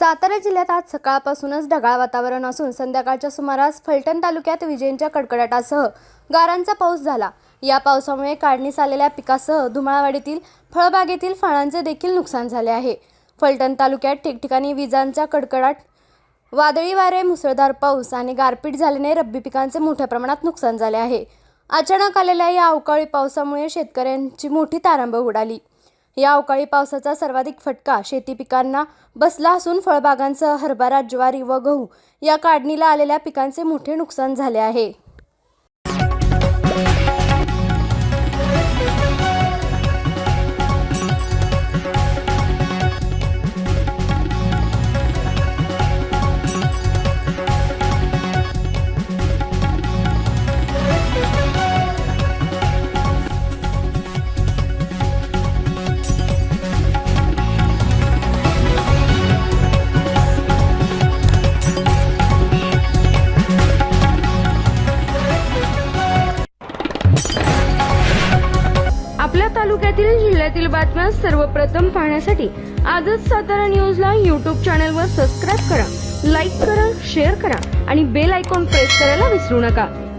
सातारा जिल्ह्यात आज सकाळपासूनच ढगाळ वातावरण असून संध्याकाळच्या सुमारास फलटण तालुक्यात विजेंच्या कडकडाटासह गारांचा पाऊस झाला। या पावसामुळे काढणीस आलेल्या पिकासह धुमाळवाडीतील फळबागेतील फळांचे देखील नुकसान झाले आहे। फलटण तालुक्यात ठिकठिकाणी विजांचा कडकडाट, वादळी वारे, मुसळधार पाऊस आणि गारपीट झाल्याने रब्बी पिकांचे मोठ्या प्रमाणात नुकसान झाले आहे। अचानक आलेल्या या अवकाळी पावसामुळे शेतकऱ्यांची मोठी तारांबळ उडाली। या अवकाळी पावसाचा सर्वाधिक फटका शेती पिकांना बसला असून फळबागांसह हरभरा, ज्वारी व गहू या काढणीला आलेल्या पिकांचे मोठे नुकसान झाले आहे। आपल्या तालुक्यातील जिल्ह्यातील बातम्या सर्वप्रथम पाहण्यासाठी आजच सातारा न्यूजला YouTube चॅनलवर सबस्क्राइब करा, लाईक करा, शेअर करा आणि बेल आयकॉन प्रेस करायला विसरू नका।